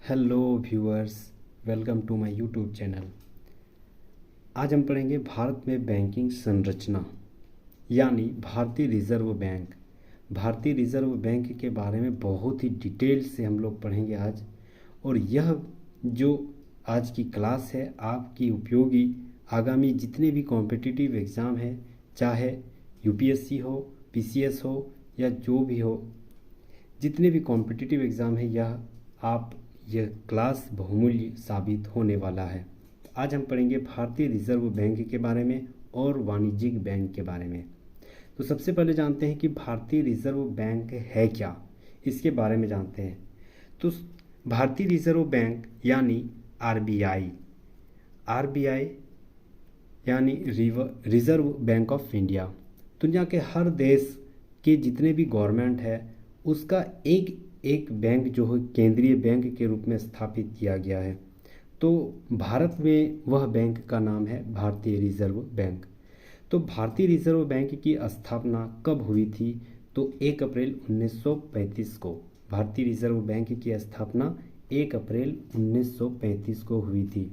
Hello viewers, welcome to my YouTube channel. आज हम पढ़ेंगे भारत में बैंकिंग संरचना यानी भारतीय रिजर्व बैंक। भारतीय रिजर्व बैंक के बारे में बहुत ही डिटेल से हम लोग पढ़ेंगे आज। और यह जो आज की क्लास है आपकी उपयोगी आगामी जितने भी कॉम्पिटिटिव एग्ज़ाम हैं, चाहे यूपीएससी हो, पीसीएस हो या जो भी हो, जितने भी कॉम्पिटिटिव एग्ज़ाम है यह क्लास बहुमूल्य साबित होने वाला है। आज हम पढ़ेंगे भारतीय रिजर्व बैंक के बारे में और वाणिज्यिक बैंक के बारे में। तो सबसे पहले जानते हैं कि भारतीय रिजर्व बैंक है क्या, इसके बारे में जानते हैं। तो भारतीय रिजर्व बैंक यानी आरबीआई यानी रिजर्व बैंक ऑफ इंडिया, दुनिया के हर देश के जितने भी गवर्नमेंट है उसका एक एक बैंक जो है केंद्रीय बैंक के रूप में स्थापित किया गया है। तो भारत में वह बैंक का नाम है भारतीय रिजर्व बैंक। तो भारतीय रिजर्व बैंक की स्थापना कब हुई थी? तो 1 अप्रैल 1935 को भारतीय रिजर्व बैंक की स्थापना 1 अप्रैल 1935 को हुई थी।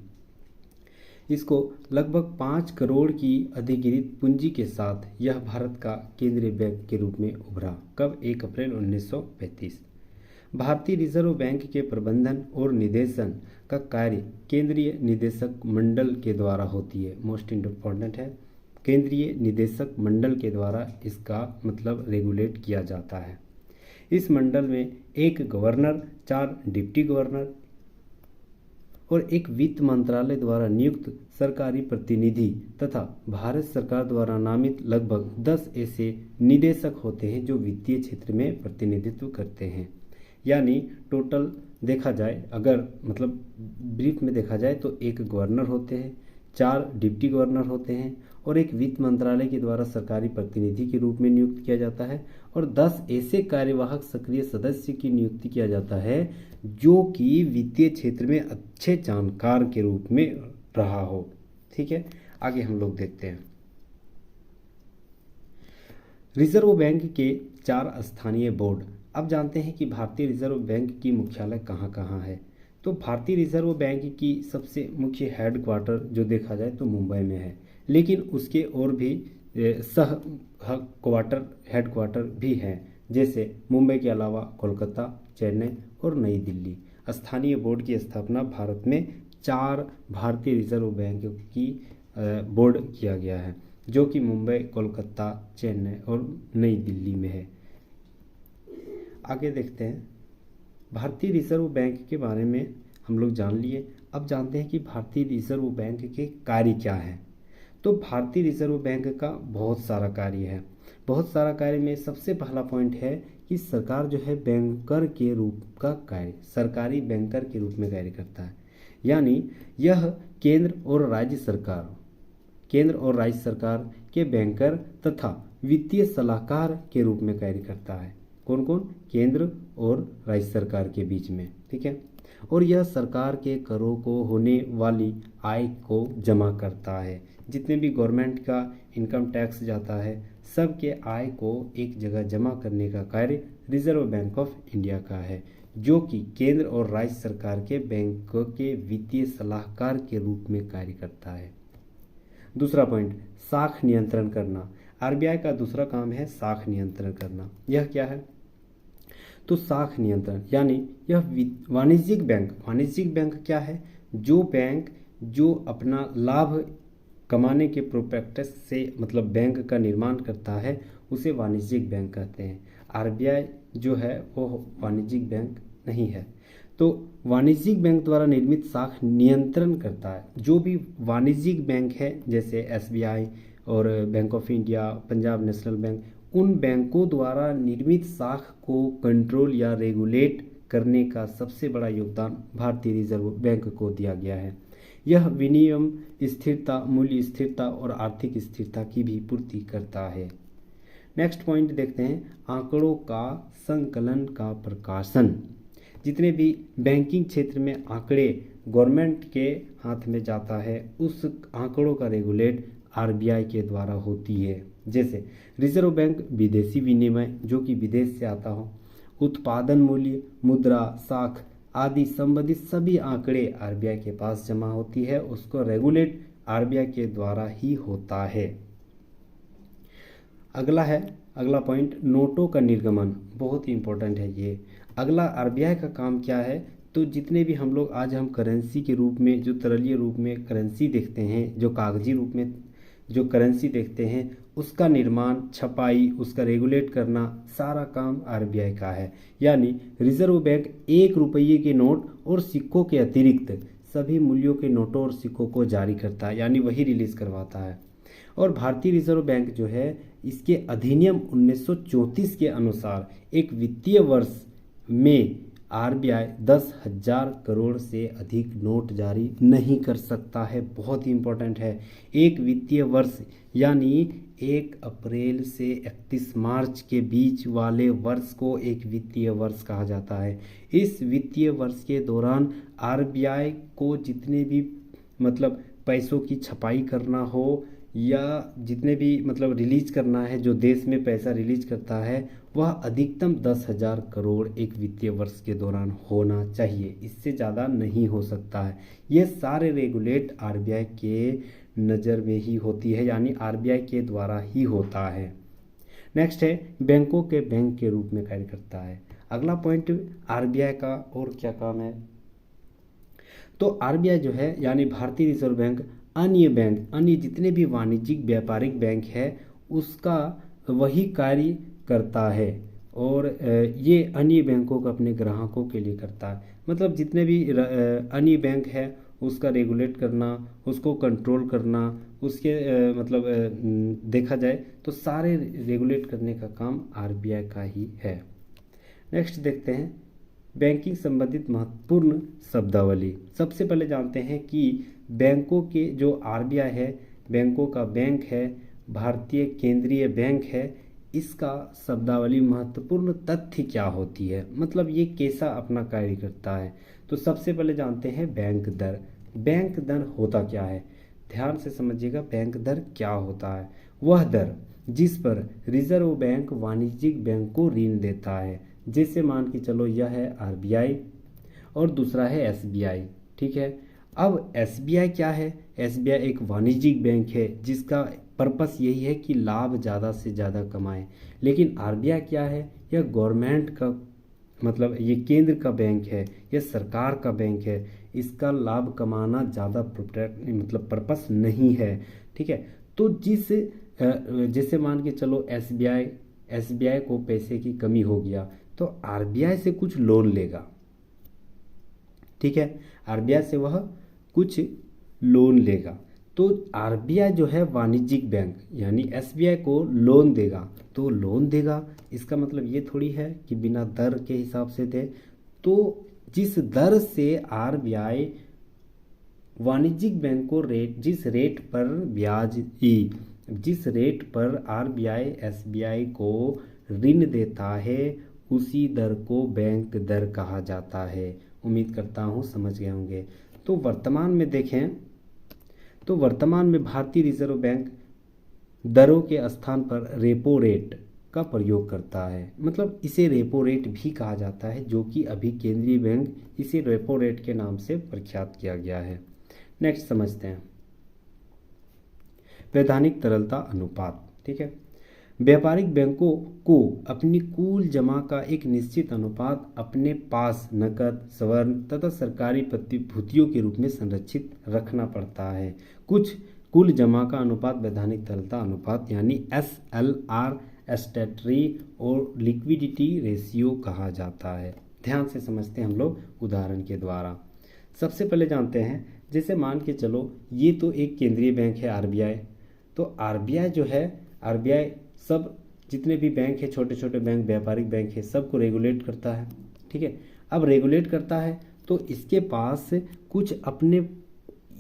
इसको लगभग 5 करोड़ की अधिग्रहित पूंजी के साथ यह भारत का केंद्रीय बैंक के रूप में उभरा। कब? 1 अप्रैल 1935। भारतीय रिजर्व बैंक के प्रबंधन और निदेशन का कार्य केंद्रीय निदेशक मंडल के द्वारा होती है। मोस्ट इम्पोर्टेंट है, केंद्रीय निदेशक मंडल के द्वारा इसका मतलब रेगुलेट किया जाता है। इस मंडल में एक गवर्नर, 4 डिप्टी गवर्नर और एक वित्त मंत्रालय द्वारा नियुक्त सरकारी प्रतिनिधि तथा भारत सरकार द्वारा नामित लगभग 10 ऐसे निदेशक होते हैं जो वित्तीय क्षेत्र में प्रतिनिधित्व करते हैं। यानी टोटल देखा जाए, अगर मतलब ब्रीफ में देखा जाए तो एक गवर्नर होते हैं, 4 डिप्टी गवर्नर होते हैं और एक वित्त मंत्रालय के द्वारा सरकारी प्रतिनिधि के रूप में नियुक्त किया जाता है और 10 ऐसे कार्यवाहक सक्रिय सदस्य की नियुक्ति किया जाता है जो कि वित्तीय क्षेत्र में अच्छे जानकार के रूप में रहा हो। ठीक है, आगे हम लोग देखते हैं। रिजर्व बैंक के 4 स्थानीय बोर्ड। अब जानते हैं कि भारतीय रिजर्व बैंक की मुख्यालय कहाँ कहाँ है। तो भारतीय रिजर्व बैंक की सबसे मुख्य हेडक्वार्टर जो देखा जाए तो मुंबई में है, लेकिन उसके और भी सह हेडक्वार्टर भी हैं, जैसे मुंबई के अलावा कोलकाता, चेन्नई और नई दिल्ली। स्थानीय बोर्ड की स्थापना भारत में 4 भारतीय रिजर्व बैंक की बोर्ड किया गया है, जो कि मुंबई, कोलकाता, चेन्नई और नई दिल्ली में है। आगे देखते हैं। भारतीय रिजर्व बैंक के बारे में हम लोग जान लिए। अब जानते हैं कि भारतीय रिजर्व बैंक के कार्य क्या है। तो भारतीय रिजर्व बैंक का बहुत सारा कार्य है। बहुत सारा कार्य में सबसे पहला पॉइंट है कि सरकार जो है बैंकर के रूप का कार्य, सरकारी बैंकर के रूप में कार्य करता है। यानी यह केंद्र और राज्य सरकार के बैंकर तथा वित्तीय सलाहकार के रूप में कार्य करता है। कौन कौन? केंद्र और राज्य सरकार के बीच में। ठीक है, और यह सरकार के करों को होने वाली आय को जमा करता है। जितने भी गवर्नमेंट का इनकम टैक्स जाता है, सबके आय को एक जगह जमा करने का कार्य रिजर्व बैंक ऑफ इंडिया का है, जो कि केंद्र और राज्य सरकार के बैंकों के वित्तीय सलाहकार के रूप में कार्य करता है। दूसरा पॉइंट, साख नियंत्रण करना। आरबीआई का दूसरा काम है साख नियंत्रण करना। यह क्या है? तो साख नियंत्रण यानी यह वाणिज्यिक बैंक क्या है? जो बैंक जो अपना लाभ कमाने के प्रोस्पेक्टस से मतलब बैंक का निर्माण करता है उसे वाणिज्यिक बैंक कहते हैं। आरबीआई जो है वो वाणिज्यिक बैंक नहीं है। तो वाणिज्यिक बैंक द्वारा निर्मित साख नियंत्रण करता है। जो भी वाणिज्यिक बैंक है जैसे एसबीआई और bank of India, Punjab national bank, उन बैंकों द्वारा निर्मित साख को कंट्रोल या रेगुलेट करने का सबसे बड़ा योगदान भारतीय रिजर्व बैंक को दिया गया है। यह विनिमय स्थिरता, मूल्य स्थिरता और आर्थिक स्थिरता की भी पूर्ति करता है। नेक्स्ट पॉइंट देखते हैं, आंकड़ों का संकलन का प्रकाशन। जितने भी बैंकिंग क्षेत्र में आंकड़े गवर्नमेंट के हाथ में जाता है उस आंकड़ों का रेगुलेट आरबीआई के द्वारा होती है। जैसे रिजर्व बैंक विदेशी विनिमय जो कि विदेश से आता हो, उत्पादन मूल्य, मुद्रा, साख आदि संबंधित सभी आंकड़े आरबीआई के पास जमा होती है, उसको रेगुलेट आरबीआई के द्वारा ही होता है। अगला पॉइंट नोटों का निर्गमन, बहुत ही इंपॉर्टेंट है ये। अगला आरबीआई का काम क्या है, तो जितने भी हम लोग आज हम करेंसी के रूप में जो तरलीय रूप में करेंसी देखते हैं, जो कागजी रूप में जो करेंसी देखते हैं, उसका निर्माण, छपाई, उसका रेगुलेट करना, सारा काम आरबीआई का है। यानी रिजर्व बैंक 1 रुपये के नोट और सिक्कों के अतिरिक्त सभी मूल्यों के नोटों और सिक्कों को जारी करता है, यानी वही रिलीज करवाता है। और भारतीय रिजर्व बैंक जो है, इसके अधिनियम 1934 के अनुसार एक वित्तीय वर्ष में आरबीआई 10,000 करोड़ से अधिक नोट जारी नहीं कर सकता है। बहुत ही इंपॉर्टेंट है। एक वित्तीय वर्ष यानी 1 अप्रैल से 31 मार्च के बीच वाले वर्ष को एक वित्तीय वर्ष कहा जाता है। इस वित्तीय वर्ष के दौरान आरबीआई को जितने भी पैसों की छपाई करना हो या जितने भी रिलीज करना है, जो देश में पैसा रिलीज करता है, वह अधिकतम 10,000 करोड़ एक वित्तीय वर्ष के दौरान होना चाहिए, इससे ज़्यादा नहीं हो सकता है। ये सारे रेगुलेट आरबीआई के नज़र में ही होती है, यानी आरबीआई के द्वारा ही होता है। नेक्स्ट है बैंकों के बैंक के रूप में कार्य करता है। अगला पॉइंट आरबीआई का और क्या काम है, तो आरबीआई जो है यानी भारतीय रिजर्व बैंक अन्य जितने भी वाणिज्यिक व्यापारिक बैंक है उसका वही कार्य करता है, और ये अन्य बैंकों को अपने ग्राहकों के लिए करता है। जितने भी अन्य बैंक है उसका रेगुलेट करना, उसको कंट्रोल करना, उसके देखा जाए तो सारे रेगुलेट करने का काम आरबीआई का ही है। नेक्स्ट देखते हैं बैंकिंग संबंधित महत्वपूर्ण शब्दावली। सबसे पहले जानते हैं कि बैंकों के जो आरबीआई है, बैंकों का बैंक है, भारतीय केंद्रीय बैंक है, इसका शब्दावली महत्वपूर्ण तथ्य क्या होती है, ये कैसा अपना कार्य करता है। तो सबसे पहले जानते हैं बैंक दर। बैंक दर होता क्या है, ध्यान से समझिएगा। बैंक दर क्या होता है, वह दर जिस पर रिजर्व बैंक वाणिज्यिक बैंक को ऋण देता है। जैसे मान के चलो यह है आरबीआई और दूसरा है एसबीआई, ठीक है। अब एसबीआई क्या है, एसबीआई एक वाणिज्यिक बैंक है जिसका पर्पस यही है कि लाभ ज़्यादा से ज़्यादा कमाएं। लेकिन आरबीआई क्या है, यह गवर्नमेंट का ये केंद्र का बैंक है, यह सरकार का बैंक है, इसका लाभ कमाना ज़्यादा पर्पस नहीं है, ठीक है। तो जैसे मान के चलो एसबीआई को पैसे की कमी हो गया तो आरबीआई से कुछ लोन लेगा, ठीक है, आरबीआई से वह कुछ लोन लेगा। तो आरबीआई जो है वाणिज्यिक बैंक यानी एसबीआई को लोन देगा, तो लोन देगा इसका ये थोड़ी है कि बिना दर के हिसाब से दे। तो जिस दर से आरबीआई वाणिज्यिक बैंक को जिस रेट पर आरबीआई एसबीआई को ऋण देता है उसी दर को बैंक दर कहा जाता है। उम्मीद करता हूँ समझ गए होंगे। तो वर्तमान में देखें तो वर्तमान में भारतीय रिजर्व बैंक दरों के स्थान पर रेपो रेट का प्रयोग करता है, इसे रेपो रेट भी कहा जाता है, जो कि अभी केंद्रीय बैंक इसे रेपो रेट के नाम से प्रख्यात किया गया है। नेक्स्ट समझते हैं वैधानिक तरलता अनुपात, ठीक है। व्यापारिक बैंकों को अपनी कुल जमा का एक निश्चित अनुपात अपने पास नकद, स्वर्ण तथा सरकारी प्रतिभूतियों के रूप में संरक्षित रखना पड़ता है। कुछ कुल जमा का अनुपात वैधानिक तरलता अनुपात यानी SLR स्टैट्यूटरी और लिक्विडिटी रेशियो कहा जाता है। ध्यान से समझते हैं हम लोग उदाहरण के द्वारा। सबसे पहले जानते हैं, जैसे मान के चलो ये तो एक केंद्रीय बैंक है आरबीआई, तो आरबीआई जो है आरबीआई सब जितने भी बैंक है, छोटे छोटे बैंक, व्यापारिक बैंक है, सबको रेगुलेट करता है, ठीक है। अब रेगुलेट करता है तो इसके पास कुछ अपने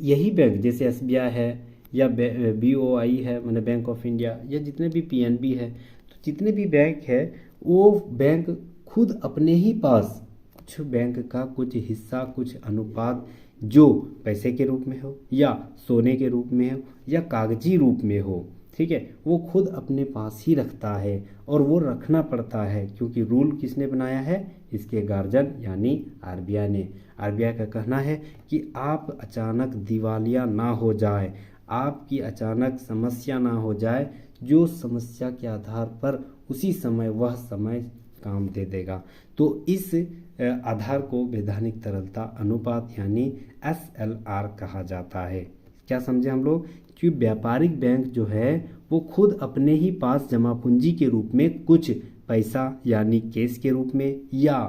यही बैंक जैसे एसबीआई है या बीओआई है मैंने बैंक ऑफ इंडिया या जितने भी पीएनबी है, तो जितने भी बैंक है वो बैंक खुद अपने ही पास कुछ बैंक का कुछ हिस्सा, कुछ अनुपात जो पैसे के रूप में हो या सोने के रूप में हो या कागजी रूप में हो, ठीक है, वो खुद अपने पास ही रखता है। और वो रखना पड़ता है क्योंकि रूल किसने बनाया है, इसके गार्जियन यानी आरबीआई ने। आरबीआई का कहना है कि आप अचानक दिवालिया ना हो जाए, आपकी अचानक समस्या ना हो जाए, जो समस्या के आधार पर उसी समय वह समय काम दे देगा। तो इस आधार को वैधानिक तरलता अनुपात यानी SLR कहा जाता है। क्या समझे हम लोग कि व्यापारिक बैंक जो है वो खुद अपने ही पास जमा पूंजी के रूप में कुछ पैसा यानी कैश के रूप में या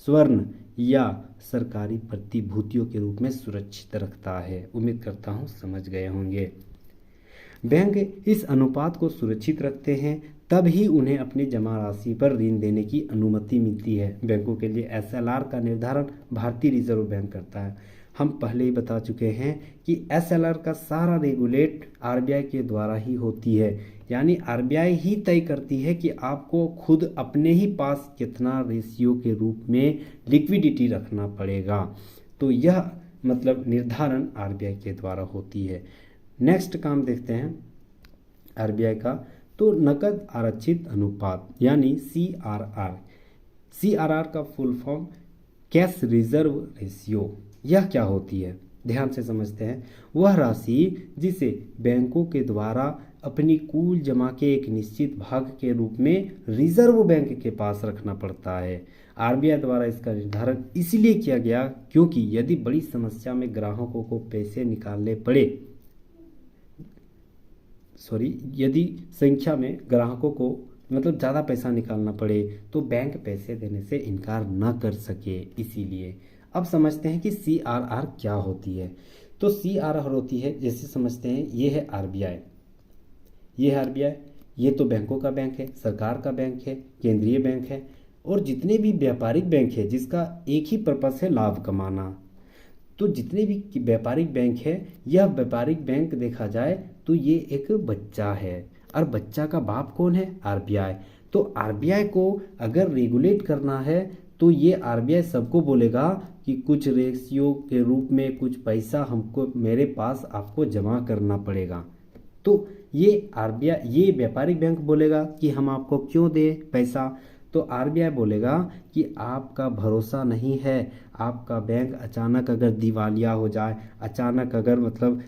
स्वर्ण या सरकारी प्रतिभूतियों के रूप में सुरक्षित रखता है। उम्मीद करता हूँ समझ गए होंगे। बैंक इस अनुपात को सुरक्षित रखते हैं, तब ही उन्हें अपनी जमा राशि पर ऋण देने की अनुमति मिलती है। बैंकों के लिए SLR का निर्धारण भारतीय रिजर्व बैंक करता है। हम पहले ही बता चुके हैं कि SLR का सारा रेगुलेट आरबीआई के द्वारा ही होती है, यानी आरबीआई ही तय करती है कि आपको खुद अपने ही पास कितना रेशियो के रूप में लिक्विडिटी रखना पड़ेगा। तो यह मतलब निर्धारण आरबीआई के द्वारा होती है। नेक्स्ट काम देखते हैं आरबीआई का, तो नकद आरक्षित अनुपात यानी CRR। CRR का full form cash reserve ratio. यह क्या होती है, ध्यान से समझते हैं। वह राशि जिसे बैंकों के द्वारा अपनी कुल जमा के एक निश्चित भाग के रूप में रिजर्व बैंक के पास रखना पड़ता है। आरबीआई द्वारा इसका निर्धारण इसलिए किया गया क्योंकि यदि बड़ी समस्या में ग्राहकों को पैसे निकालने पड़े, यदि संख्या में ग्राहकों को मतलब ज़्यादा पैसा निकालना पड़े तो बैंक पैसे देने से इनकार न कर सके। इसीलिए अब समझते हैं कि CRR क्या होती है। तो CRR होती है, जैसे समझते हैं ये है आरबीआई, ये है आरबीआई, ये तो बैंकों का बैंक है, सरकार का बैंक है, केंद्रीय बैंक है, और जितने भी व्यापारिक बैंक है जिसका एक ही पर्पस है लाभ कमाना। तो जितने भी व्यापारिक बैंक है, यह व्यापारिक बैंक देखा जाए तो ये एक बच्चा है, और बच्चा का बाप कौन है, आरबीआई। तो आरबीआई को अगर रेगुलेट करना है तो ये आरबीआई सबको बोलेगा कि कुछ रेशियो के रूप में कुछ पैसा हमको मेरे पास आपको जमा करना पड़ेगा। तो ये आरबीआई, ये व्यापारिक बैंक बोलेगा कि हम आपको क्यों दे पैसा, तो आरबीआई बोलेगा कि आपका भरोसा नहीं है, आपका बैंक अचानक अगर दिवालिया हो जाए, अचानक अगर मतलब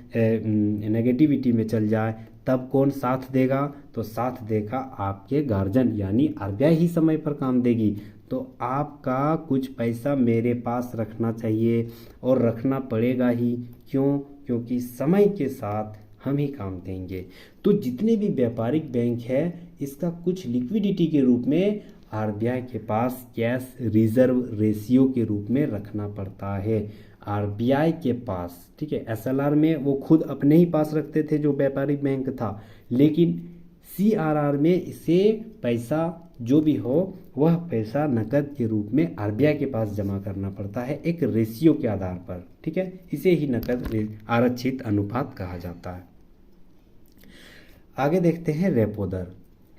नेगेटिविटी में चल जाए, तब कौन साथ देगा, तो साथ देगा आपके गार्जियन यानी आरबीआई ही समय पर काम देगी। तो आपका कुछ पैसा मेरे पास रखना चाहिए और रखना पड़ेगा ही। क्यों? क्योंकि समय के साथ हम ही काम देंगे। तो जितने भी व्यापारिक बैंक है इसका कुछ लिक्विडिटी के रूप में आरबीआई के पास कैश रिजर्व रेशियो के रूप में रखना पड़ता है आरबीआई के पास। ठीक है, एसएलआर में वो खुद अपने ही पास रखते थे जो व्यापारिक बैंक था, लेकिन सीआरआर में इसे पैसा जो भी हो वह पैसा नकद के रूप में आरबीआई के पास जमा करना पड़ता है एक रेशियो के आधार पर। ठीक है, इसे ही नकद आरक्षित अनुपात कहा जाता है। आगे देखते हैं रेपो दर।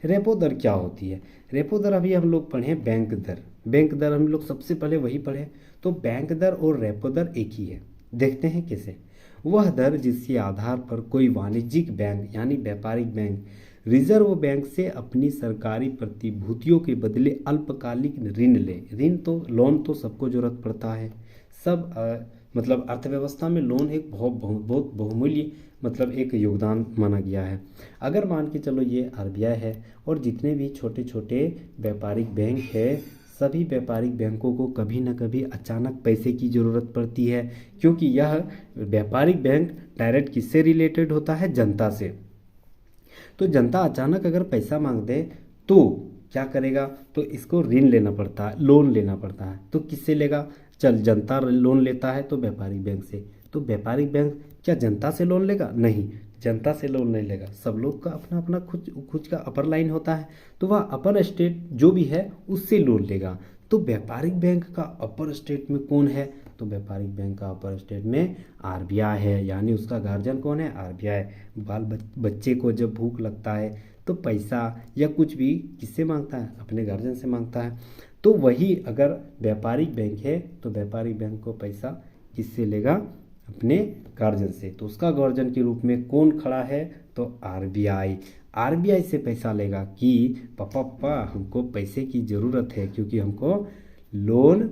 रेपो दर क्या होती है? रेपो दर अभी हम लोग पढ़े बैंक दर। बैंक दर हम लोग सबसे पहले वही पढ़े, तो बैंक दर और रेपो दर एक ही है। देखते हैं कैसे। वह दर जिसके आधार पर कोई वाणिज्यिक बैंक यानी व्यापारिक बैंक रिजर्व बैंक से अपनी सरकारी प्रतिभूतियों के बदले अल्पकालिक ऋण ले। ऋण तो लोन तो सबको जरूरत पड़ता है, सब मतलब अर्थव्यवस्था में लोन एक बहुत बहुमूल्य मतलब एक योगदान माना गया है। अगर मान के चलो ये आरबीआई है और जितने भी छोटे छोटे व्यापारिक बैंक है, सभी व्यापारिक बैंकों को कभी न कभी अचानक पैसे की ज़रूरत पड़ती है, क्योंकि यह व्यापारिक बैंक डायरेक्ट किससे रिलेटेड होता है? जनता से। तो जनता अचानक अगर पैसा मांग दे तो क्या करेगा? तो इसको ऋण लेना पड़ता है, लोन लेना पड़ता है। तो किससे लेगा? चल जनता लोन लेता है तो व्यापारिक बैंक से। तो व्यापारिक बैंक क्या जनता से लोन लेगा? नहीं, जनता से लोन नहीं लेगा। सब लोग का अपना अपना खुद का अपर लाइन होता है, तो वह अपर स्टेट जो भी है उससे लोन लेगा। तो व्यापारिक बैंक का अपर स्टेट में कौन है? तो व्यापारिक बैंक का अपर स्टेट में आरबीआई है, यानी उसका गार्जियन कौन है? आरबीआई। बच्चे को जब भूख लगता है तो पैसा या कुछ भी किससे मांगता है? अपने गार्जियन से मांगता है। तो वही अगर व्यापारिक बैंक है तो व्यापारिक बैंक को पैसा किससे लेगा? अपने गार्जियन से। तो उसका गार्जियन के रूप में कौन खड़ा है? तो आरबीआई। आरबीआई से पैसा लेगा कि पापा हमको पैसे की ज़रूरत है, क्योंकि हमको लोन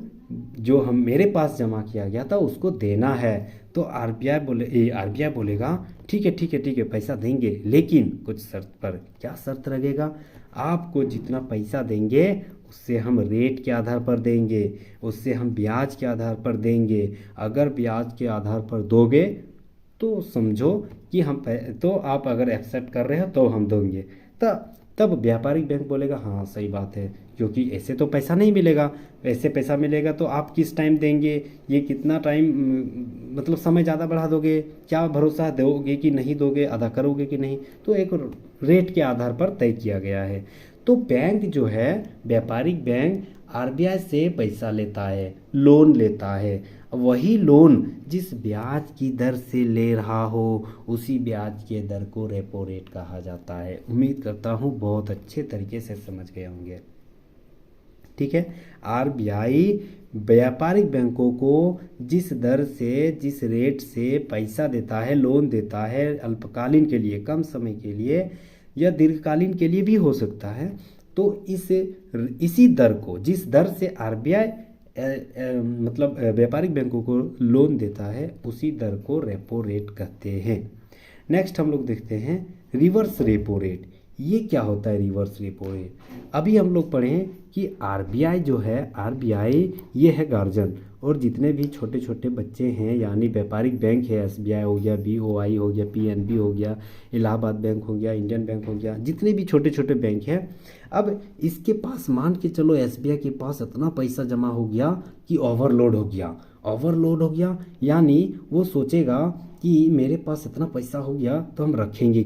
जो हम मेरे पास जमा किया गया था उसको देना है। तो आरबीआई बोलेगा ठीक है ठीक है ठीक है पैसा देंगे, लेकिन कुछ शर्त पर। क्या शर्त लगेगा? आपको जितना पैसा देंगे उससे हम रेट के आधार पर देंगे, उससे हम ब्याज के आधार पर देंगे। अगर ब्याज के आधार पर दोगे तो समझो कि तो आप अगर एक्सेप्ट कर रहे हो तो हम देंगे। तब व्यापारिक बैंक बोलेगा हाँ सही बात है, क्योंकि ऐसे तो पैसा नहीं मिलेगा, ऐसे पैसा मिलेगा तो आप किस टाइम देंगे, ये कितना टाइम, मतलब समय ज़्यादा बढ़ा दोगे, क्या भरोसा दोगे कि नहीं दोगे, अदा करोगे कि नहीं। तो एक रेट के आधार पर तय किया गया है। तो बैंक जो है, व्यापारिक बैंक आरबीआई से पैसा लेता है, लोन लेता है। वही लोन जिस ब्याज की दर से ले रहा हो उसी ब्याज के दर को रेपो रेट कहा जाता है। उम्मीद करता हूँ बहुत अच्छे तरीके से समझ गए होंगे। ठीक है, आरबीआई व्यापारिक बैंकों को जिस दर से, जिस रेट से पैसा देता है, लोन देता है अल्पकालीन के लिए, कम समय के लिए या दीर्घकालीन के लिए भी हो सकता है, तो इसी दर को, जिस दर से आरबीआई मतलब व्यापारिक बैंकों को लोन देता है उसी दर को रेपो रेट कहते हैं। नेक्स्ट हम लोग देखते हैं रिवर्स रेपो रेट। ये क्या होता है रिवर्स रेपो रेट? अभी हम लोग पढ़े कि आरबीआई जो है, आरबीआई ये है गार्जियन, और जितने भी छोटे छोटे बच्चे हैं यानी व्यापारिक बैंक है, एसबीआई हो गया, बीओआई हो गया, पीएनबी हो गया, इलाहाबाद बैंक हो गया, इंडियन बैंक हो गया, जितने भी छोटे छोटे बैंक हैं, अब इसके पास मान के चलो एसबीआई के पास इतना पैसा जमा हो गया कि ओवरलोड हो गया, यानी वो सोचेगा कि मेरे पास इतना पैसा हो गया तो हम रखेंगे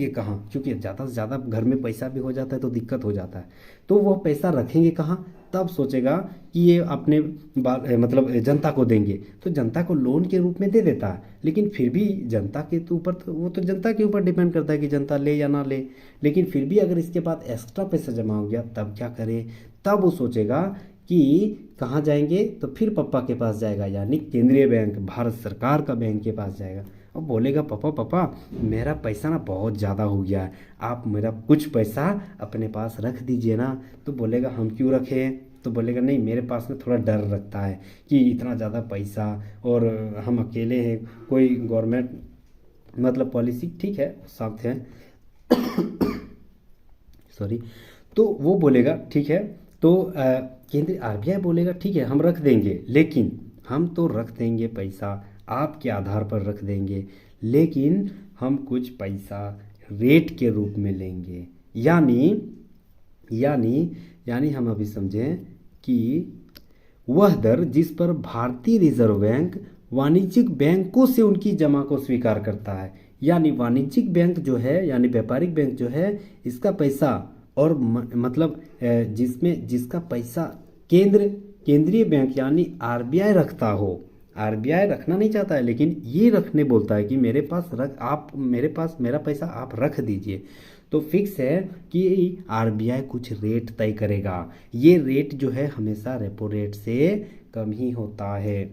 कहाँ, क्योंकि ज़्यादा से ज़्यादा घर में पैसा भी हो जाता है तो दिक्कत हो जाता है। तो वो पैसा रखेंगे कहाँ? तब सोचेगा कि ये अपने मतलब जनता को देंगे, तो जनता को लोन के रूप में दे देता है, लेकिन फिर भी जनता के ऊपर, तो वो तो जनता के ऊपर डिपेंड करता है कि जनता ले या ना ले। लेकिन फिर भी अगर इसके बाद एक्स्ट्रा पैसा जमा हो गया तब क्या करे? तब वो सोचेगा कि कहाँ जाएंगे, तो फिर पापा के पास जाएगा, यानी केंद्रीय बैंक, भारत सरकार का बैंक के पास जाएगा और बोलेगा पापा मेरा पैसा ना बहुत ज़्यादा हो गया है, आप मेरा कुछ पैसा अपने पास रख दीजिए ना। तो बोलेगा हम क्यों रखें? तो बोलेगा नहीं, मेरे पास में थोड़ा डर लगता है कि इतना ज़्यादा पैसा और हम अकेले हैं, कोई गवर्नमेंट मतलब पॉलिसी ठीक है साथ है सॉरी। तो वो बोलेगा ठीक है, तो केंद्रीय आरबीआई बोलेगा ठीक है हम रख देंगे, लेकिन हम तो रख देंगे पैसा आपके आधार पर रख देंगे, लेकिन हम कुछ पैसा रेट के रूप में लेंगे। यानी हम अभी समझें कि वह दर जिस पर भारतीय रिजर्व बैंक वाणिज्यिक बैंकों से उनकी जमा को स्वीकार करता है। यानी वाणिज्यिक बैंक जो है, यानी व्यापारिक बैंक जो है, इसका पैसा और मतलब जिसका पैसा केंद्रीय बैंक यानी आरबीआई रखता हो। आरबीआई रखना नहीं चाहता है, लेकिन ये रखने बोलता है कि मेरे पास मेरा पैसा आप रख दीजिए। तो फिक्स है कि आरबीआई कुछ रेट तय करेगा। ये रेट जो है हमेशा रेपो रेट से कम ही होता है।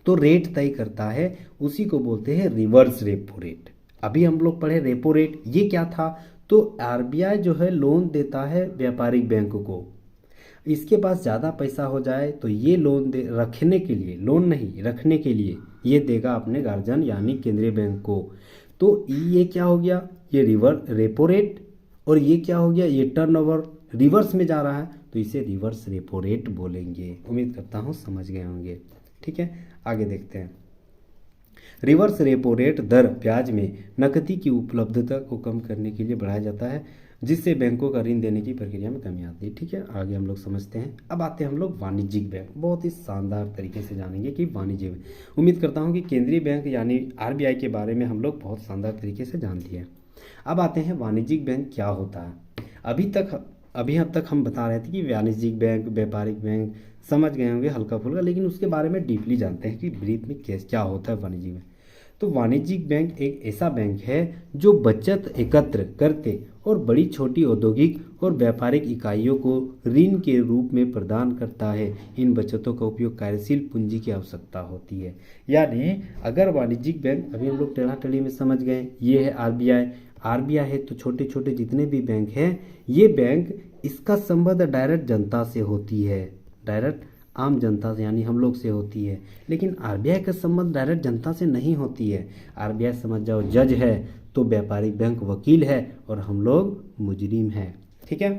तो रेट तय करता है, उसी को बोलते हैं रिवर्स रेपो रेट। अभी हम लोग पढ़े रेपो रेट, ये क्या था? तो आरबीआई जो है लोन देता है व्यापारिक बैंक को, इसके पास ज़्यादा पैसा हो जाए तो ये लोन रखने के लिए, लोन नहीं रखने के लिए ये देगा अपने गार्जियन यानी केंद्रीय बैंक को। तो ये क्या हो गया? ये रेपो रेट, और ये क्या हो गया? ये टर्नओवर रिवर्स में जा रहा है, तो इसे रिवर्स रेपो रेट बोलेंगे। उम्मीद करता हूँ समझ गए होंगे। ठीक है, आगे देखते हैं। रिवर्स रेपो रेट दर ब्याज में नकदी की उपलब्धता को कम करने के लिए बढ़ाया जाता है, जिससे बैंकों का ऋण देने की प्रक्रिया में कमी आती है। ठीक है, आगे हम लोग समझते हैं। अब आते हैं हम लोग वाणिज्यिक बैंक। बहुत ही शानदार तरीके से जानेंगे कि वाणिज्यिक बैंक। उम्मीद करता हूँ कि केंद्रीय बैंक यानी आरबीआई के बारे में हम लोग बहुत शानदार तरीके से जान लिए। अब आते हैं वाणिज्यिक बैंक क्या होता है। अभी अब तक हम बता रहे थे कि वाणिज्यिक बैंक, व्यापारिक बैंक समझ गए होंगे हल्का फुल्का, लेकिन उसके बारे में डीपली जानते हैं कि ब्रीफ में क्या होता है वाणिज्यिक बैंक। तो वाणिज्यिक बैंक एक ऐसा बैंक है जो बचत एकत्र करते और बड़ी छोटी औद्योगिक और व्यापारिक इकाइयों को ऋण के रूप में प्रदान करता है। इन बचतों का उपयोग कार्यशील पूंजी की आवश्यकता होती है। यानी अगर वाणिज्यिक बैंक, अभी हम लोग टेढ़ा टेढ़ी में समझ गए, ये है आरबीआई है, तो छोटे छोटे जितने भी बैंक हैं, ये बैंक, इसका संबंध डायरेक्ट जनता से होती है। डायरेक्ट आम जनता से यानी हम लोग से होती है, लेकिन आरबीआई का संबंध डायरेक्ट जनता से नहीं होती है। आरबीआई समझ जाओ जज है, तो व्यापारिक बैंक वकील है, और हम लोग मुजरिम है। ठीक है,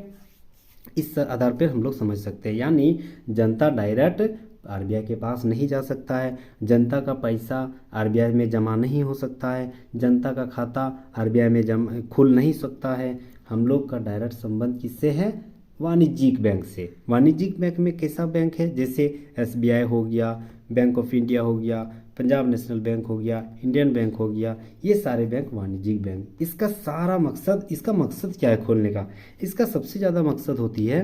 इस आधार पर हम लोग समझ सकते हैं, यानी जनता डायरेक्ट आरबीआई के पास नहीं जा सकता है, जनता का पैसा आरबीआई में जमा नहीं हो सकता है, जनता का खाता आरबीआई में खुल नहीं सकता है। हम लोग का डायरेक्ट संबंध किससे है? वाणिज्यिक बैंक से। वाणिज्यिक बैंक में कैसा बैंक है? जैसे एसबीआई हो गया, बैंक ऑफ इंडिया हो गया, पंजाब नेशनल बैंक हो गया, इंडियन बैंक हो गया, ये सारे बैंक वाणिज्यिक बैंक। इसका मकसद क्या है खोलने का? इसका सबसे ज़्यादा मकसद होती है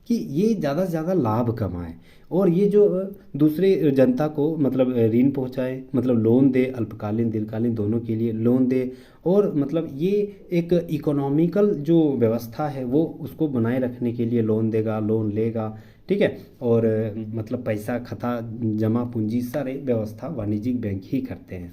कि ये ज़्यादा से ज़्यादा लाभ कमाए, और ये जो दूसरे जनता को मतलब ऋण पहुंचाए, मतलब लोन दे, अल्पकालीन दीर्घकालीन दोनों के लिए लोन दे, और मतलब ये एक इकोनॉमिकल जो व्यवस्था है वो उसको बनाए रखने के लिए लोन देगा, लोन लेगा। ठीक है, और मतलब पैसा खाता जमा पूंजी सारे व्यवस्था वाणिज्यिक बैंक ही करते हैं।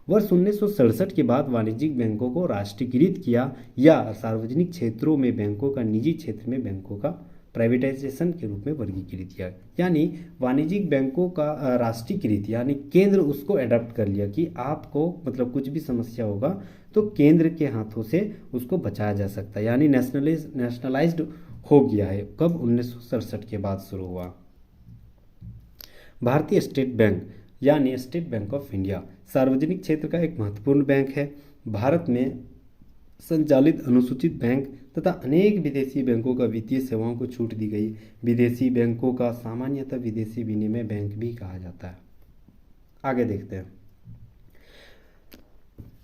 वर्ष 1967 के बाद वाणिज्यिक बैंकों को राष्ट्रीयकृत किया, या सार्वजनिक क्षेत्रों में बैंकों का निजी क्षेत्र में बैंकों का प्राइवेटाइजेशन के रूप में वर्गीकृत किया। यानी वाणिज्यिक बैंकों का राष्ट्रीयकृत, यानी केंद्र उसको अडॉप्ट कर लिया कि आपको मतलब कुछ भी समस्या होगा तो केंद्र के हाथों से उसको बचाया जा सकता है, यानी नेशनलाइज्ड हो गया है। कब? 1967 के बाद शुरू हुआ। भारतीय स्टेट बैंक यानी स्टेट बैंक ऑफ इंडिया सार्वजनिक क्षेत्र का एक महत्वपूर्ण बैंक है। भारत में संचालित अनुसूचित बैंक तथा अनेक विदेशी बैंकों का वित्तीय सेवाओं को छूट दी गई। विदेशी बैंकों का सामान्यतः विदेशी विनिमय बैंक भी कहा जाता है। आगे देखते हैं,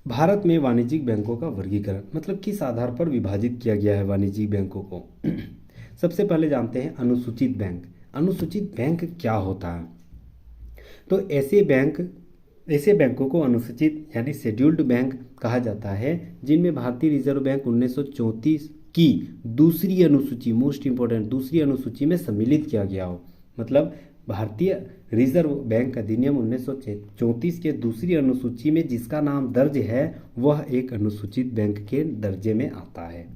भारत में वाणिज्यिक बैंकों का वर्गीकरण, मतलब किस आधार पर विभाजित किया गया है वाणिज्यिक बैंकों को। सबसे पहले जानते हैं अनुसूचित बैंक। अनुसूचित बैंक क्या होता है? तो ऐसे बैंकों को अनुसूचित यानी शेड्यूल्ड बैंक कहा जाता है, जिनमें भारतीय रिजर्व बैंक 1934 की दूसरी अनुसूची, मोस्ट इंपॉर्टेंट दूसरी अनुसूची में सम्मिलित किया गया हो। मतलब भारतीय रिजर्व बैंक अधिनियम 1934 के दूसरी अनुसूची में जिसका नाम दर्ज है वह एक अनुसूचित बैंक के दर्जे में आता है।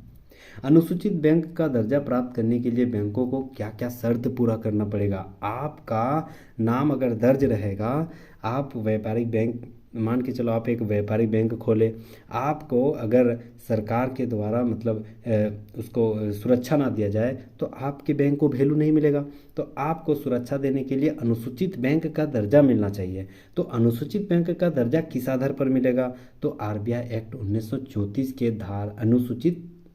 अनुसूचित बैंक का दर्जा प्राप्त करने के लिए बैंकों को क्या क्या शर्त पूरा करना पड़ेगा? आपका नाम अगर दर्ज रहेगा, आप व्यापारिक बैंक, मान के चलो आप एक व्यापारिक बैंक खोले, आपको अगर सरकार के द्वारा मतलब उसको सुरक्षा ना दिया जाए तो आपके बैंक को वैल्यू नहीं मिलेगा। तो आपको सुरक्षा देने के लिए अनुसूचित बैंक का दर्जा मिलना चाहिए। तो अनुसूचित बैंक का दर्जा किस आधार पर मिलेगा? तो आरबीआई एक्ट 1934 के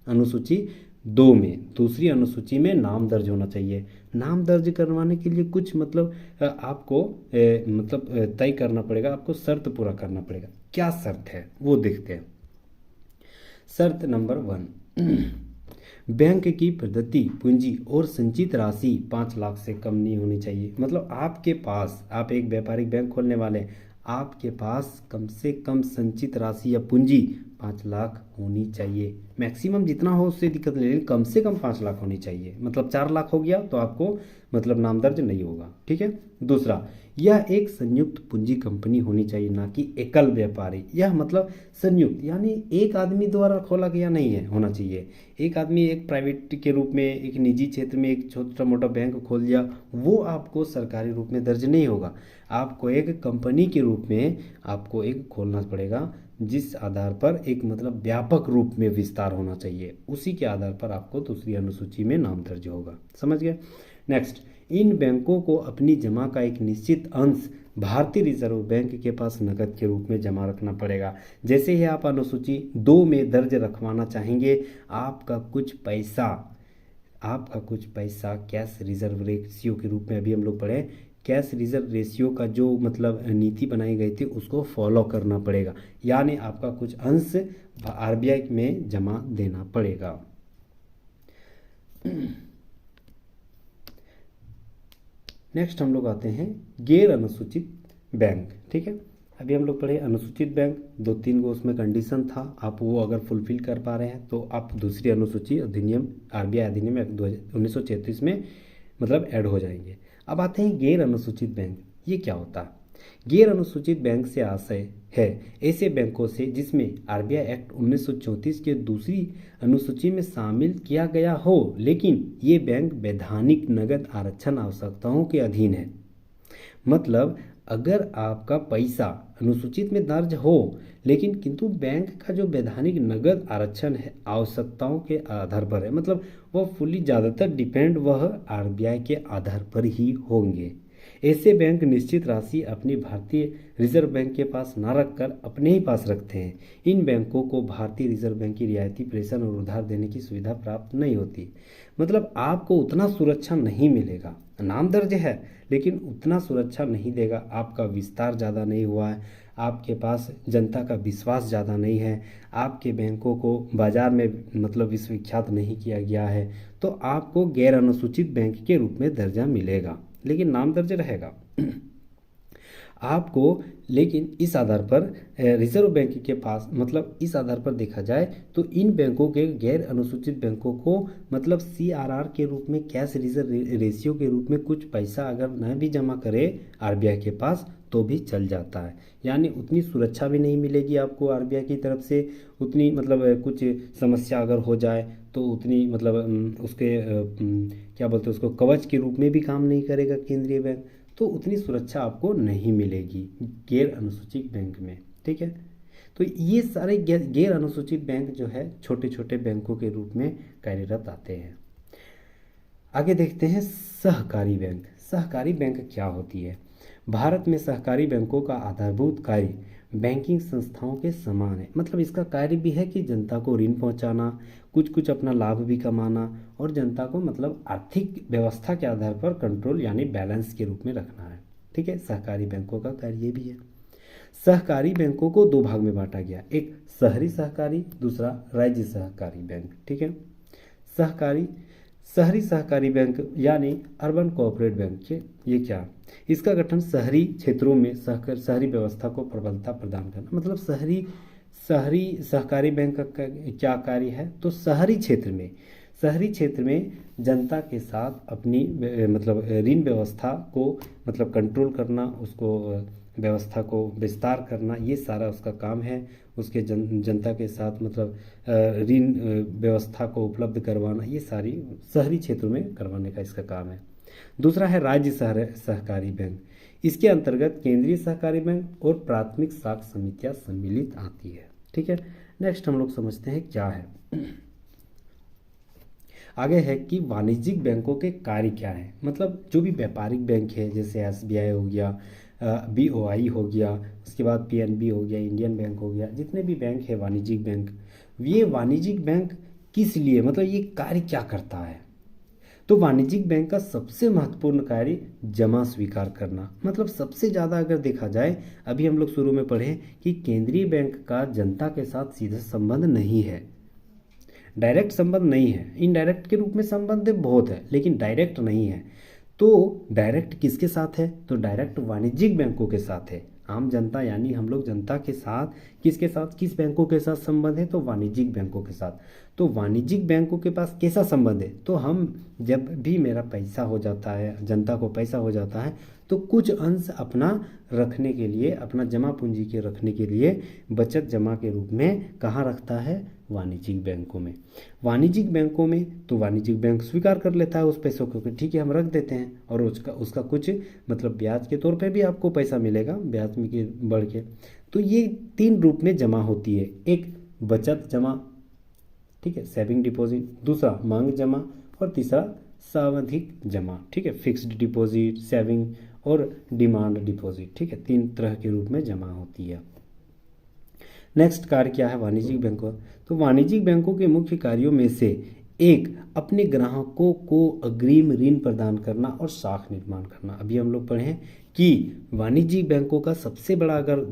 अनुसूची 2 में, दूसरी अनुसूची में नाम दर्ज होना चाहिए। नाम दर्ज करवाने के लिए कुछ मतलब आपको तय करना पड़ेगा, आपको शर्त पूरा करना पड़ेगा। क्या शर्त है वो देखते हैं। शर्त नंबर 1, बैंक की प्रदत्ति पूंजी और संचित राशि 5 लाख से कम नहीं होनी चाहिए। मतलब आपके पास, आप एक व्यापारिक बैंक खोलने वाले, आपके पास कम से कम संचित राशि या पूंजी 5 लाख होनी चाहिए। मैक्सिमम जितना हो उससे दिक्कत नहीं, लेकिन कम से कम 5 लाख होनी चाहिए। मतलब 4 लाख हो गया तो आपको मतलब नाम दर्ज नहीं होगा। ठीक है। दूसरा, यह एक संयुक्त पूंजी कंपनी होनी चाहिए, ना कि एकल व्यापारी। यह मतलब संयुक्त यानी एक आदमी द्वारा खोला गया नहीं है, होना चाहिए। एक आदमी एक प्राइवेट के रूप में, एक निजी क्षेत्र में एक छोटा मोटा बैंक खोल दिया, वो आपको सरकारी रूप में दर्ज नहीं होगा। आपको एक कंपनी के रूप में आपको एक खोलना पड़ेगा, जिस आधार पर एक मतलब व्यापक रूप में विस्तार होना चाहिए। उसी के आधार पर आपको दूसरी अनुसूची में नाम दर्ज होगा। समझ गए। नेक्स्ट, इन बैंकों को अपनी जमा का एक निश्चित अंश भारतीय रिजर्व बैंक के पास नकद के रूप में जमा रखना पड़ेगा। जैसे ही आप अनुसूची 2 में दर्ज रखवाना चाहेंगे, आपका कुछ पैसा कैश रिजर्व रेशियो के रूप में, अभी हम लोग पढ़े, कैश रिजर्व रेशियो का जो मतलब नीति बनाई गई थी उसको फॉलो करना पड़ेगा। यानी आपका कुछ अंश आरबीआई में जमा देना पड़ेगा। नेक्स्ट हम लोग आते हैं गैर अनुसूचित बैंक। ठीक है, अभी हम लोग पढ़े अनुसूचित बैंक, 2-3 गो उसमें कंडीशन था, आप वो अगर फुलफिल कर पा रहे हैं तो आप दूसरी अनुसूची अधिनियम, आरबीआई अधिनियम 1933 में मतलब ऐड हो जाएंगे। अब आते हैं गैर अनुसूचित बैंक। ये क्या होता है? गैर अनुसूचित बैंक से आशय है ऐसे बैंकों से जिसमें आरबीआई एक्ट 1934 के दूसरी अनुसूची में शामिल किया गया हो, लेकिन ये बैंक वैधानिक नगद आरक्षण आवश्यकताओं के अधीन है। मतलब अगर आपका पैसा अनुसूचित में दर्ज हो, लेकिन किंतु बैंक का जो वैधानिक नगद आरक्षण है आवश्यकताओं के आधार पर है, मतलब वह फुली ज़्यादातर डिपेंड वह आरबीआई के आधार पर ही होंगे। ऐसे बैंक निश्चित राशि अपनी भारतीय रिजर्व बैंक के पास न रखकर अपने ही पास रखते हैं। इन बैंकों को भारतीय रिजर्व बैंक की रियायती प्रेषण और उधार देने की सुविधा प्राप्त नहीं होती। मतलब आपको उतना सुरक्षा नहीं मिलेगा, नाम दर्ज है लेकिन उतना सुरक्षा नहीं देगा। आपका विस्तार ज़्यादा नहीं हुआ है, आपके पास जनता का विश्वास ज़्यादा नहीं है, आपके बैंकों को बाज़ार में मतलब विश्वविख्यात नहीं किया गया है, तो आपको गैर अनुसूचित बैंक के रूप में दर्जा मिलेगा, लेकिन नाम दर्ज रहेगा आपको। लेकिन इस आधार पर रिजर्व बैंक के पास मतलब इस आधार पर देखा जाए तो इन बैंकों के गैर अनुसूचित बैंकों को मतलब सीआरआर के रूप में कैश रिजर्व रेशियो के रूप में कुछ पैसा अगर न भी जमा करे आरबीआई के पास तो भी चल जाता है। यानी उतनी सुरक्षा भी नहीं मिलेगी आपको आरबीआई की तरफ से, उतनी मतलब कुछ समस्या अगर हो जाए तो उतनी मतलब उसके क्या बोलते हैं उसको कवच के रूप में भी काम नहीं करेगा केंद्रीय बैंक, तो उतनी सुरक्षा आपको नहीं मिलेगी गैर अनुसूचित बैंक में। ठीक है, तो ये सारे गैर अनुसूचित बैंक जो है छोटे छोटे बैंकों के रूप में कार्यरत आते हैं। आगे देखते हैं सहकारी बैंक। सहकारी बैंक क्या होती है? भारत में सहकारी बैंकों का आधारभूत कार्य बैंकिंग संस्थाओं के समान है। मतलब इसका कार्य भी है कि जनता को ऋण पहुंचाना, कुछ कुछ अपना लाभ भी कमाना और जनता को मतलब आर्थिक व्यवस्था के आधार पर कंट्रोल यानी बैलेंस के रूप में रखना है। ठीक है, सहकारी बैंकों का कार्य ये भी है। सहकारी बैंकों को दो भाग में बांटा गया, एक शहरी सहकारी, दूसरा राज्य सहकारी बैंक। ठीक है, शहरी सहकारी बैंक यानी अर्बन कोऑपरेटिव बैंक, ये क्या? इसका गठन शहरी क्षेत्रों में शहरी व्यवस्था को प्रबलता प्रदान करना। मतलब शहरी सहकारी बैंक का क्या कार्य है? तो शहरी क्षेत्र में जनता के साथ अपनी मतलब ऋण व्यवस्था को मतलब कंट्रोल करना, उसको व्यवस्था को विस्तार करना, ये सारा उसका काम है। उसके जनता के साथ मतलब ऋण व्यवस्था को उपलब्ध करवाना, ये सारी शहरी क्षेत्रों में करवाने का इसका काम है। दूसरा है राज्य सहकारी बैंक। इसके अंतर्गत केंद्रीय सहकारी बैंक और प्राथमिक साख समितियां सम्मिलित आती है। ठीक है, नेक्स्ट हम लोग समझते हैं क्या है। आगे है कि वाणिज्यिक बैंकों के कार्य क्या है। मतलब जो भी व्यापारिक बैंक है जैसे एसबीआई हो गया, बीओआई हो गया, उसके बाद पीएनबी हो गया, इंडियन बैंक हो गया, जितने भी बैंक है वाणिज्यिक बैंक, ये वाणिज्यिक बैंक किस लिए मतलब ये कार्य क्या करता है? तो वाणिज्यिक बैंक का सबसे महत्वपूर्ण कार्य जमा स्वीकार करना। मतलब सबसे ज़्यादा अगर देखा जाए, अभी हम लोग शुरू में पढ़े कि केंद्रीय बैंक का जनता के साथ सीधा संबंध नहीं है, डायरेक्ट संबंध नहीं है, इनडायरेक्ट के रूप में संबंध बहुत है लेकिन डायरेक्ट नहीं है। तो डायरेक्ट किसके साथ है? तो डायरेक्ट वाणिज्यिक बैंकों के साथ है। आम जनता यानी हम लोग जनता के साथ किसके साथ, किस बैंकों के साथ संबंध है? तो वाणिज्यिक बैंकों के साथ। तो वाणिज्यिक बैंकों के पास कैसा संबंध है? तो हम जब भी मेरा पैसा हो जाता है, जनता को पैसा हो जाता है, तो कुछ अंश अपना रखने के लिए, अपना जमा पूंजी के रखने के लिए बचत जमा के रूप में कहाँ रखता है? वाणिज्यिक बैंकों में। वाणिज्यिक बैंकों में तो वाणिज्यिक बैंक स्वीकार कर लेता है उस पैसों को, ठीक है हम रख देते हैं, और उसका कुछ मतलब ब्याज के तौर पे भी आपको पैसा मिलेगा, ब्याज में के बढ़ के। तो ये तीन रूप में जमा होती है, एक बचत जमा, ठीक है सेविंग डिपॉजिट, दूसरा मांग जमा, और तीसरा सावधिक जमा, ठीक है फिक्स्ड डिपॉजिट, सेविंग और डिमांड डिपॉजिट। ठीक है, तीन तरह के रूप में जमा होती है। नेक्स्ट कार्य क्या है वाणिज्यिक बैंकों? तो वाणिज्यिक बैंकों के मुख्य कार्यों में से एक अपने ग्राहकों को अग्रिम ऋण प्रदान करना और साख निर्माण करना। अभी हम लोग पढ़े कि वाणिज्यिक बैंकों का सबसे बड़ा अगर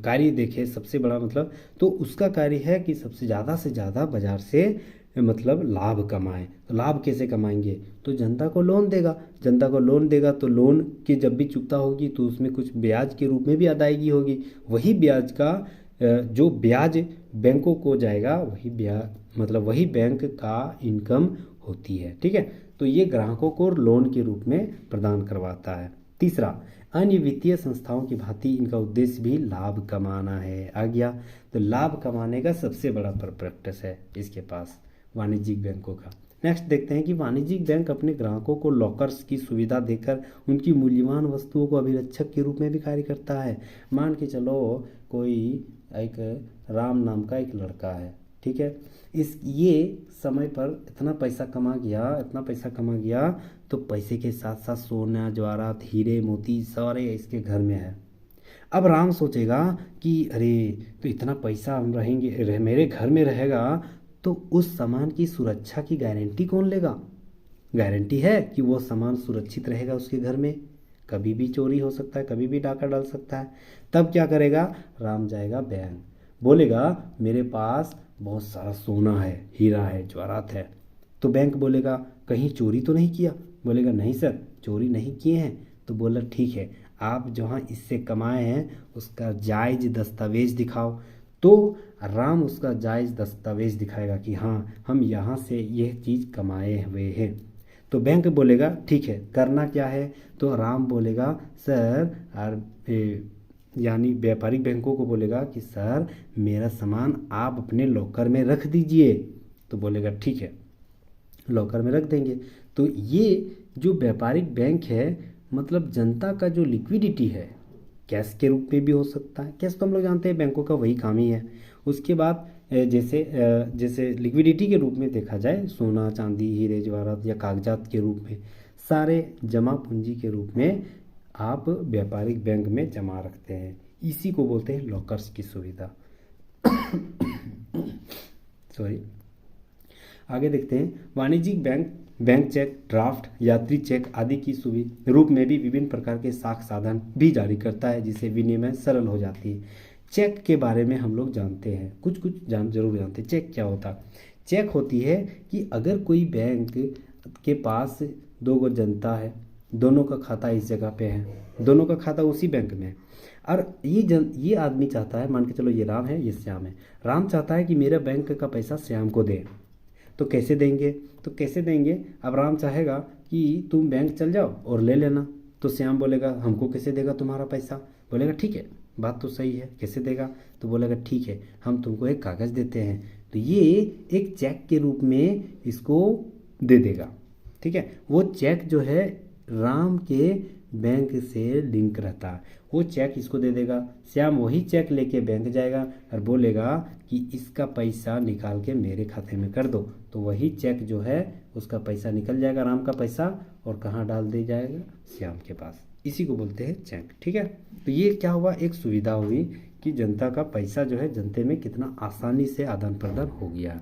कार्य देखें, सबसे बड़ा मतलब तो उसका कार्य है कि सबसे ज़्यादा बाजार से मतलब लाभ कमाएं। तो लाभ कैसे कमाएंगे? तो जनता को लोन देगा, तो लोन की जब भी चुकता होगी तो उसमें कुछ ब्याज के रूप में भी अदायगी होगी। वही ब्याज का जो ब्याज बैंकों को जाएगा वही ब्याज मतलब वही बैंक का इनकम होती है। ठीक है, तो ये ग्राहकों को लोन के रूप में प्रदान करवाता है। तीसरा, अन्य वित्तीय संस्थाओं की भांति इनका उद्देश्य भी लाभ कमाना है। आ गया, तो लाभ कमाने का सबसे बड़ा पर्पस है इसके पास वाणिज्यिक बैंकों का। नेक्स्ट देखते हैं कि वाणिज्यिक बैंक अपने ग्राहकों को लॉकर्स की सुविधा देकर उनकी मूल्यवान वस्तुओं को अभिरक्षक के रूप में भी कार्य करता है। मान के चलो कोई एक राम नाम का एक लड़का है, ठीक है, ये समय पर इतना पैसा कमा गया, तो पैसे के साथ साथ सोना जवाहरात हीरे मोती सारे इसके घर में है। अब राम सोचेगा कि अरे तो इतना पैसा हम मेरे घर में रहेगा, तो उस सामान की सुरक्षा की गारंटी कौन लेगा? गारंटी है कि वो सामान सुरक्षित रहेगा उसके घर में, कभी भी चोरी हो सकता है, कभी भी डाका डाल सकता है। तब क्या करेगा? राम जाएगा बैंक, बोलेगा मेरे पास बहुत सारा सोना है, हीरा है, जवाहरात है। तो बैंक बोलेगा कहीं चोरी तो नहीं किया? बोलेगा नहीं सर, चोरी नहीं किए हैं। तो बोला ठीक है, आप जहाँ इससे कमाए हैं उसका जायज़ दस्तावेज दिखाओ। तो राम उसका जायज़ दस्तावेज दिखाएगा कि हाँ हम यहाँ से यह चीज़ कमाए हुए हैं। तो बैंक बोलेगा ठीक है, करना क्या है? तो राम बोलेगा सर यानी व्यापारिक बैंकों को बोलेगा कि सर मेरा सामान आप अपने लॉकर में रख दीजिए। तो बोलेगा ठीक है, लॉकर में रख देंगे। तो ये जो व्यापारिक बैंक है, मतलब जनता का जो लिक्विडिटी है, कैश के रूप में भी हो सकता है। कैश तो हम लोग जानते हैं बैंकों का वही काम ही है। उसके बाद जैसे लिक्विडिटी के रूप में देखा जाए, सोना चांदी हीरे जवाहरात या कागजात के रूप में, सारे जमा पूंजी के रूप में आप व्यापारिक बैंक में जमा रखते हैं। इसी को बोलते हैं लॉकर्स की सुविधा। सॉरी, आगे देखते हैं वाणिज्यिक बैंक चेक, ड्राफ्ट, यात्री चेक आदि की सुविधा रूप में भी विभिन्न प्रकार के साख साधन भी जारी करता है, जिससे विनिमय सरल हो जाती है। चेक के बारे में हम लोग जानते हैं, कुछ जरूर जानते हैं। चेक क्या होता है? चेक होती है कि अगर कोई बैंक के पास दो गो जनता है, दोनों का खाता इस जगह पे है, दोनों का खाता उसी बैंक में है, और ये आदमी चाहता है, मान के चलो ये राम है ये श्याम है, राम चाहता है कि मेरा बैंक का पैसा श्याम को दे। तो कैसे देंगे? अब राम चाहेगा कि तुम बैंक चल जाओ और ले लेना। तो श्याम बोलेगा हमको कैसे देगा तुम्हारा पैसा? बोलेगा ठीक है, बात तो सही है, कैसे देगा? तो बोलेगा ठीक है, हम तुमको एक कागज़ देते हैं। तो ये एक चेक के रूप में इसको दे देगा, ठीक है। वो चेक जो है राम के बैंक से लिंक रहता है, वो चेक इसको दे देगा। श्याम वही चेक लेके बैंक जाएगा और बोलेगा कि इसका पैसा निकाल के मेरे खाते में कर दो। तो वही चेक जो है उसका पैसा निकल जाएगा, राम का पैसा, और कहाँ डाल दे जाएगा? श्याम के पास। इसी को बोलते हैं चेक, ठीक है। तो ये क्या हुआ? एक सुविधा हुई कि जनता का पैसा जो है जनता में कितना आसानी से आदान प्रदान हो गया।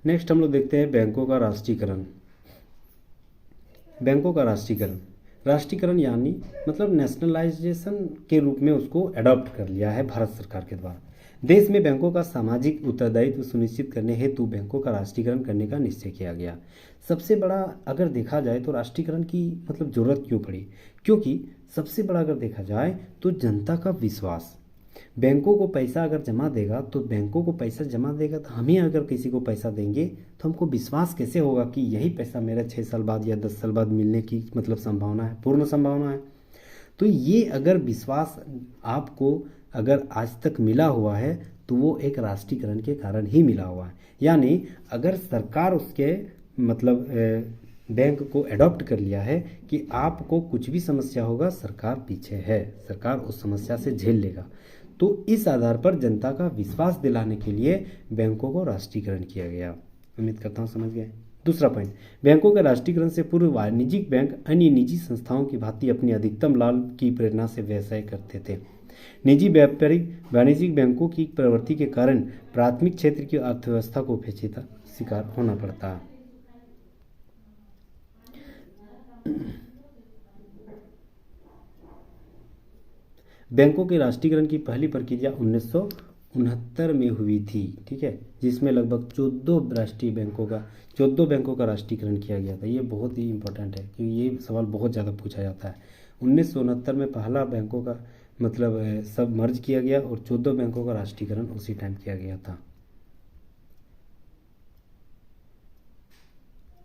नेक्स्ट हम लोग देखते हैं बैंकों का राष्ट्रीयकरण। राष्ट्रीयकरण यानी मतलब नेशनलाइजेशन के रूप में उसको अडॉप्ट कर लिया है भारत सरकार के द्वारा। देश में बैंकों का सामाजिक उत्तरदायित्व सुनिश्चित करने हेतु बैंकों का राष्ट्रीयकरण करने का निश्चय किया गया। सबसे बड़ा अगर देखा जाए तो राष्ट्रीयकरण की मतलब जरूरत क्यों पड़ी? क्योंकि सबसे बड़ा अगर देखा जाए तो जनता का विश्वास, बैंकों को पैसा अगर जमा देगा तो बैंकों को पैसा जमा देगा तो हम ही अगर किसी को पैसा देंगे तो हमको विश्वास कैसे होगा कि यही पैसा मेरा 6 साल बाद या 10 साल बाद मिलने की मतलब संभावना है, पूर्ण संभावना है। तो ये अगर विश्वास आपको अगर आज तक मिला हुआ है तो वो एक राष्ट्रीयकरण के कारण ही मिला हुआ है। यानी अगर सरकार उसके मतलब बैंक को एडॉप्ट कर लिया है कि आपको कुछ भी समस्या होगा सरकार पीछे है, सरकार उस समस्या से झेल लेगा, तो इस आधार पर जनता का विश्वास दिलाने के लिए बैंकों को राष्ट्रीयकरण किया गया। उम्मीद करता हूँ समझ गए। दूसरा पॉइंट, बैंकों के राष्ट्रीयकरण से पूर्व वाणिज्यिक बैंक अन्य निजी संस्थाओं की भांति अपनी अधिकतम लाभ की प्रेरणा से व्यवसाय करते थे। निजी व्यापारिक वाणिज्यिक बैंकों की प्रवृत्ति के कारण प्राथमिक क्षेत्र की अर्थव्यवस्था को पेचीदा शिकार होना पड़ता है। बैंकों के राष्ट्रीयकरण की पहली प्रक्रिया 1969 में हुई थी, ठीक है, जिसमें लगभग 14 बैंकों का राष्ट्रीयकरण किया गया था। ये बहुत ही इंपॉर्टेंट है क्योंकि ये सवाल बहुत ज़्यादा पूछा जाता है। 1969 में पहला बैंकों का मतलब सब मर्ज किया गया और 14 बैंकों का राष्ट्रीयकरण उसी टाइम किया गया था।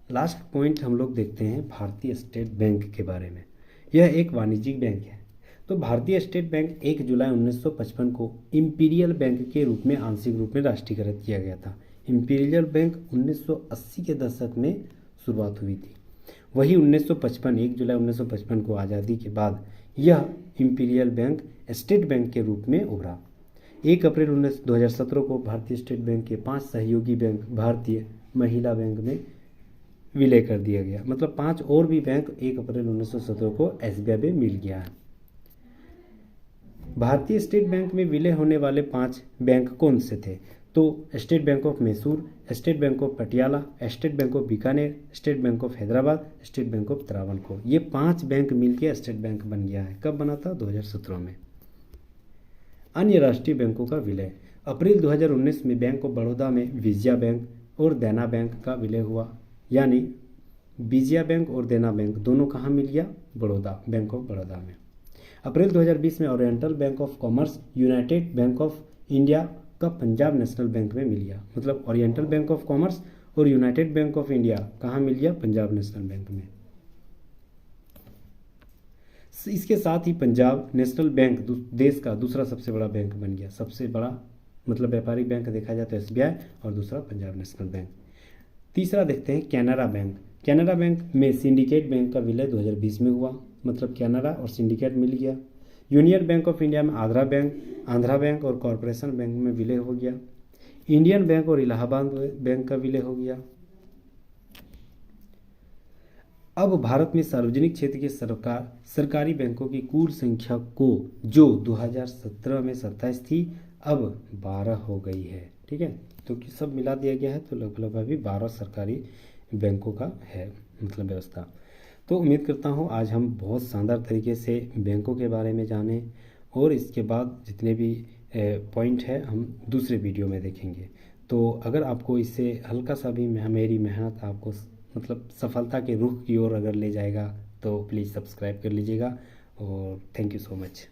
लास्ट पॉइंट हम लोग देखते हैं भारतीय स्टेट बैंक के बारे में। यह एक वाणिज्यिक बैंक है। तो भारतीय स्टेट बैंक 1 जुलाई 1955 को इंपीरियल बैंक के रूप में आंशिक रूप में राष्ट्रीयकृत किया गया था। इंपीरियल बैंक 1980 के दशक में शुरुआत हुई थी। वही 1955 1 जुलाई 1955 को आज़ादी के बाद यह इंपीरियल बैंक स्टेट बैंक के रूप में उभरा। 1 अप्रैल 2017 को भारतीय स्टेट बैंक के 5 सहयोगी बैंक भारतीय महिला बैंक में विलय कर दिया गया। मतलब 5 और भी बैंक 1 अप्रैल 1917 को SBI में मिल गया है। भारतीय स्टेट बैंक में विलय होने वाले 5 बैंक कौन से थे? तो state bank of Mysore, state bank of Patiala, state bank of Bikaner, state bank of Hyderabad, state bank of Travancore. ये 5 बैंक मिलकर स्टेट बैंक बन गया है। कब बना था? 2017 में। अन्य राष्ट्रीय बैंकों का विलय। अप्रैल 2019 में बैंक ऑफ बड़ौदा में विजया बैंक और देना बैंक का विलय हुआ। यानी विजया बैंक और देना बैंक दोनों कहाँ मिल गया? बड़ौदा, बैंक ऑफ बड़ौदा में। अप्रैल 2020 में oriental bank of commerce United bank of India का पंजाब नेशनल बैंक में मिल गया। मतलब ओरिएंटल बैंक ऑफ कॉमर्स और यूनाइटेड बैंक ऑफ इंडिया कहाँ मिल गया? पंजाब नेशनल बैंक में। इसके साथ ही पंजाब नेशनल बैंक देश का दूसरा सबसे बड़ा बैंक बन गया। सबसे बड़ा मतलब व्यापारिक बैंक देखा जाए तो SBI और दूसरा पंजाब नेशनल बैंक। तीसरा देखते हैं कैनरा बैंक। कैनरा बैंक में सिंडिकेट बैंक का विलय 2020 में हुआ। मतलब कैनरा और सिंडिकेट मिल गया। यूनियन बैंक ऑफ इंडिया में आंध्रा बैंक और कॉरपोरेशन बैंक में विलय हो गया। इंडियन बैंक और इलाहाबाद बैंक का विलय हो गया। अब भारत में सार्वजनिक क्षेत्र के सरकारी बैंकों की कुल संख्या को जो 2017 में 27 थी अब 12 हो गई है। ठीक है, तो सब मिला दिया गया है तो लगभग अभी 12 सरकारी बैंकों का है मतलब व्यवस्था। तो उम्मीद करता हूँ आज हम बहुत शानदार तरीके से बैंकों के बारे में जाने और इसके बाद जितने भी पॉइंट है हम दूसरे वीडियो में देखेंगे। तो अगर आपको इससे हल्का सा भी मेरी मेहनत आपको मतलब सफलता के रुख की ओर अगर ले जाएगा तो प्लीज़ सब्सक्राइब कर लीजिएगा और थैंक यू सो मच।